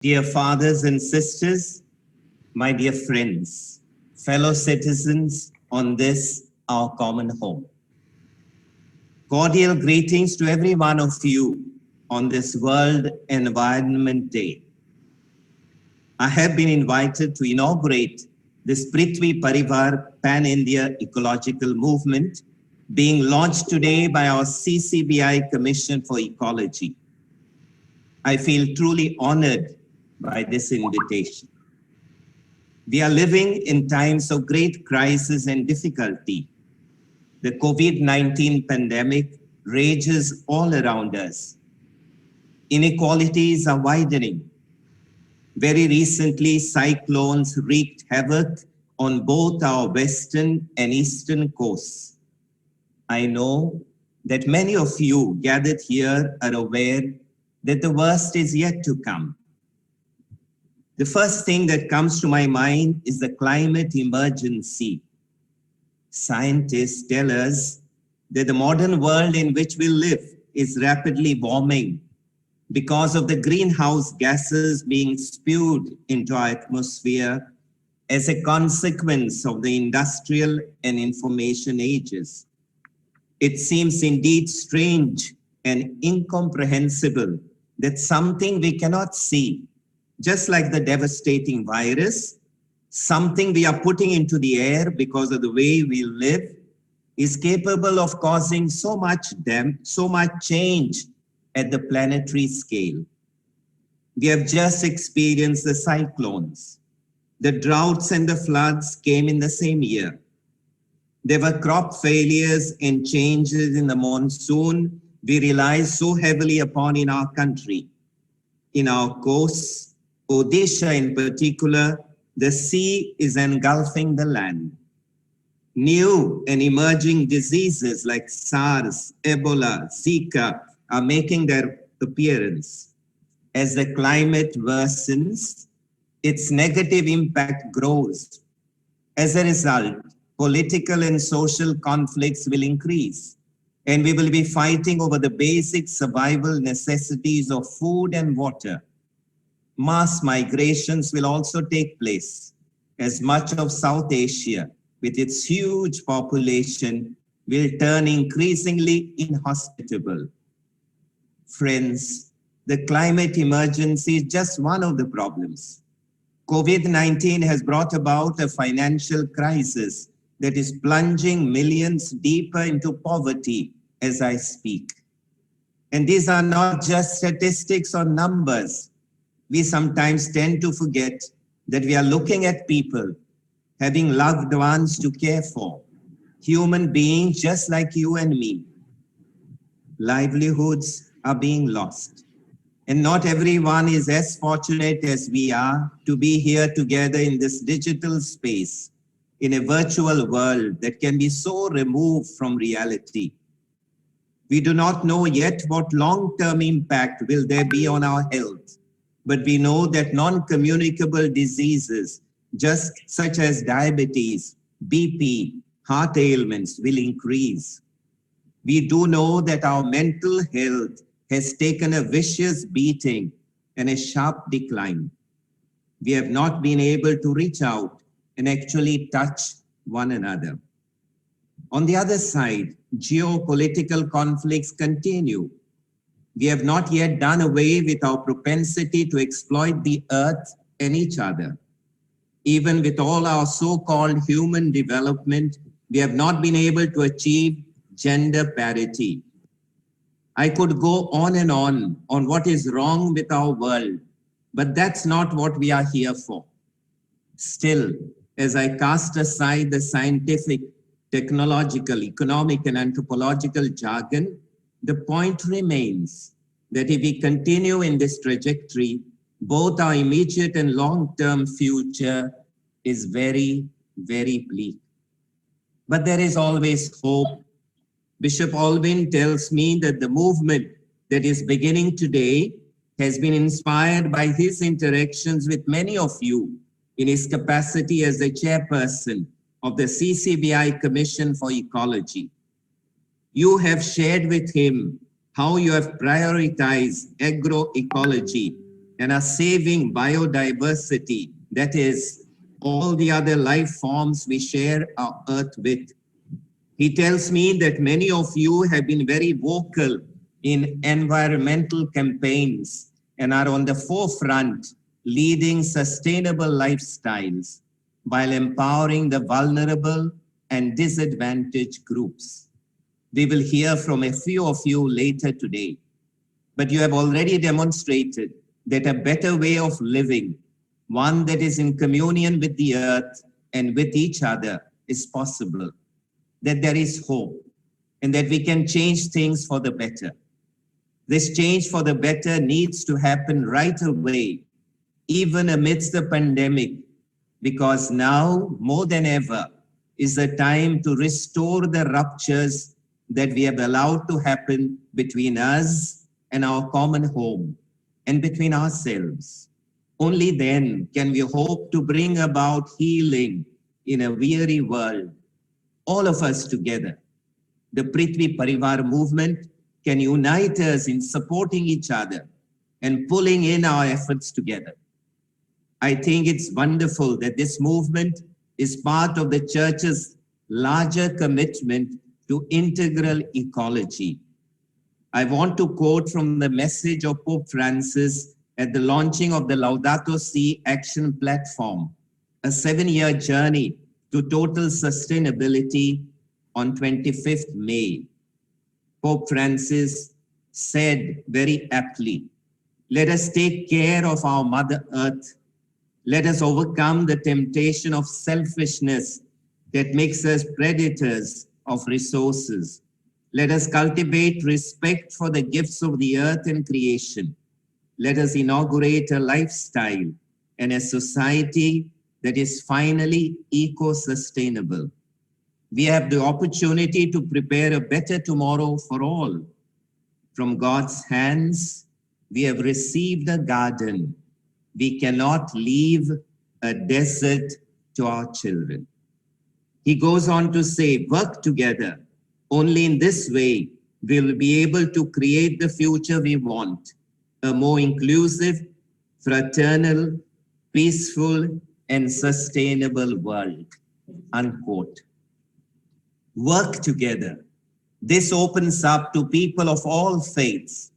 Dear fathers and sisters, my dear friends, fellow citizens on this, our common home. Cordial greetings to every one of you on this World Environment Day. I have been invited to inaugurate this Prithvi Parivar Pan-India Ecological Movement being launched today by our CCBI Commission for Ecology. I feel truly honored by this invitation. We are living in times of great crisis and difficulty. The COVID-19 pandemic rages all around us. Inequalities are widening. Very recently, cyclones wreaked havoc on both our western and eastern coasts. I know that many of you gathered here are aware that the worst is yet to come. The first thing that comes to my mind is the climate emergency. Scientists tell us that the modern world in which we live is rapidly warming because of the greenhouse gases being spewed into our atmosphere as a consequence of the industrial and information ages. It seems indeed strange and incomprehensible that something we cannot see, just like the devastating virus, something we are putting into the air because of the way we live, is capable of causing so much change at the planetary scale. We have just experienced the cyclones. The droughts and the floods came in the same year. There were crop failures and changes in the monsoon we rely so heavily upon in our country. In our coasts, Odisha in particular, the sea is engulfing the land. New and emerging diseases like SARS, Ebola, Zika are making their appearance. As the climate worsens, its negative impact grows. As a result, political and social conflicts will increase, and we will be fighting over the basic survival necessities of food and water. Mass migrations will also take place, as much of South Asia, with its huge population, will turn increasingly inhospitable. Friends, the climate emergency is just one of the problems. COVID-19 has brought about a financial crisis that is plunging millions deeper into poverty as I speak. And these are not just statistics or numbers. We sometimes tend to forget that we are looking at people having loved ones to care for, human beings just like you and me. Livelihoods are being lost. And not everyone is as fortunate as we are to be here together in this digital space, in a virtual world that can be so removed from reality. We do not know yet what long-term impact will there be on our health, but we know that non-communicable diseases, just such as diabetes, BP, heart ailments will increase. We do know that our mental health has taken a vicious beating and a sharp decline. We have not been able to reach out and actually touch one another. On the other side, geopolitical conflicts continue. We have not yet done away with our propensity to exploit the earth and each other. Even with all our so-called human development, we have not been able to achieve gender parity. I could go on what is wrong with our world, but that's not what we are here for. Still, as I cast aside the scientific, technological, economic, and anthropological jargon, the point remains that if we continue in this trajectory, both our immediate and long-term future is very, very bleak. But there is always hope. Bishop Alvin tells me that the movement that is beginning today has been inspired by his interactions with many of you in his capacity as the chairperson of the CCBI Commission for Ecology. You have shared with him how you have prioritized agroecology and are saving biodiversity, that is, all the other life forms we share our earth with. He tells me that many of you have been very vocal in environmental campaigns and are on the forefront leading sustainable lifestyles while empowering the vulnerable and disadvantaged groups. We will hear from a few of you later today, but you have already demonstrated that a better way of living, one that is in communion with the earth and with each other, is possible, that there is hope, and that we can change things for the better. This change for the better needs to happen right away, even amidst the pandemic, because now, more than ever, is the time to restore the ruptures that we have allowed to happen between us and our common home, and between ourselves. Only then can we hope to bring about healing in a weary world, all of us together. The Prithvi Parivar movement can unite us in supporting each other and pulling in our efforts together. I think it's wonderful that this movement is part of the Church's larger commitment to integral ecology. I want to quote from the message of Pope Francis at the launching of the Laudato Si Action Platform, a 7-year journey to total sustainability on 25th May. Pope Francis said very aptly, "Let us take care of our Mother Earth. Let us overcome the temptation of selfishness that makes us predators of resources. Let us cultivate respect for the gifts of the earth and creation. Let us inaugurate a lifestyle and a society that is finally eco-sustainable. We have the opportunity to prepare a better tomorrow for all. From God's hands, we have received a garden. We cannot leave a desert to our children." He goes on to say, "Work together. Only in this way we'll be able to create the future we want, a more inclusive, fraternal, peaceful, and sustainable world." Unquote. Work together. This opens up to people of all faiths.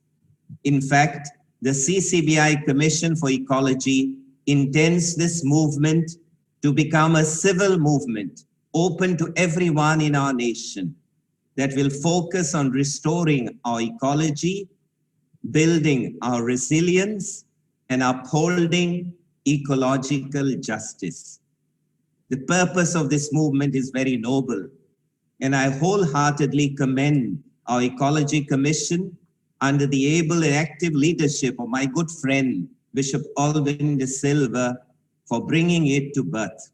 In fact, the CCBI Commission for Ecology intends this movement to become a civil movement open to everyone in our nation that will focus on restoring our ecology, building our resilience, and upholding ecological justice. The purpose of this movement is very noble, and I wholeheartedly commend our Ecology Commission under the able and active leadership of my good friend, Bishop Alvin de Silva, for bringing it to birth.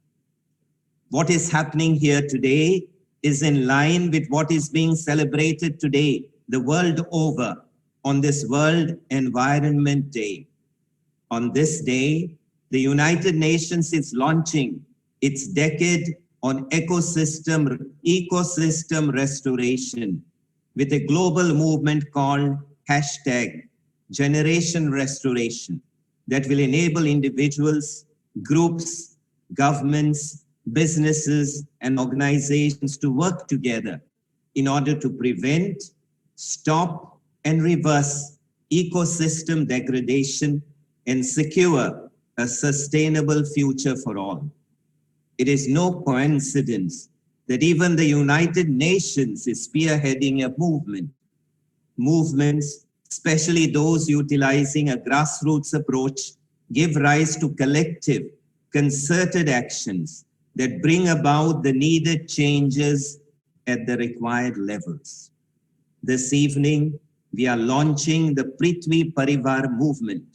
What is happening here today is in line with what is being celebrated today, the world over, on this World Environment Day. On this day, the United Nations is launching its decade on ecosystem restoration with a global movement called #Generation Restoration that will enable individuals, groups, governments, businesses, and organizations to work together in order to prevent, stop, and reverse ecosystem degradation and secure a sustainable future for all. It is no coincidence that even the United Nations is spearheading a movement. Movements, especially those utilizing a grassroots approach, give rise to collective, concerted actions that bring about the needed changes at the required levels. This evening, we are launching the Prithvi Parivar movement.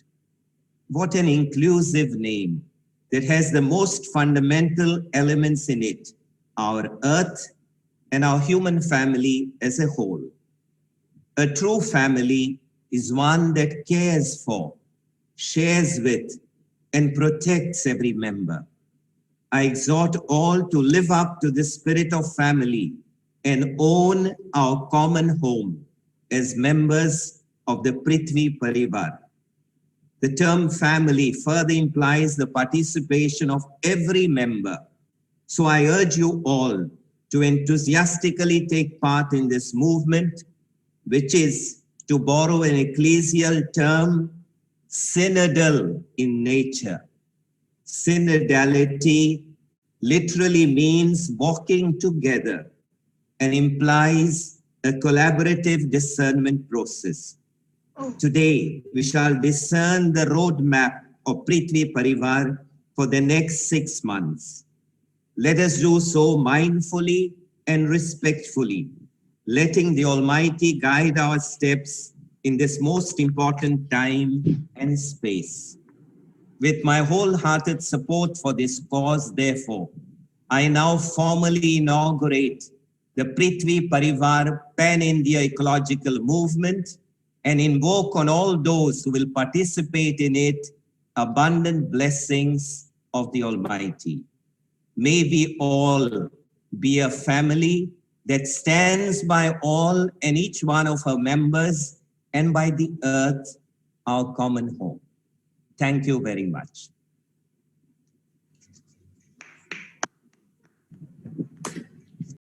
What an inclusive name that has the most fundamental elements in it, our earth and our human family as a whole. A true family is one that cares for, shares with, and protects every member. I exhort all to live up to the spirit of family and own our common home as members of the Prithvi Parivar. The term family further implies the participation of every member. So I urge you all to enthusiastically take part in this movement, which is, to borrow an ecclesial term, synodal in nature. Synodality literally means walking together and implies a collaborative discernment process. Today, we shall discern the roadmap of Prithvi Parivar for the next 6 months. Let us do so mindfully and respectfully, letting the Almighty guide our steps in this most important time and space. With my wholehearted support for this cause, therefore, I now formally inaugurate the Prithvi Parivar Pan-India Ecological Movement and invoke on all those who will participate in it abundant blessings of the Almighty. May we all be a family that stands by all and each one of her members and by the earth, our common home. Thank you very much.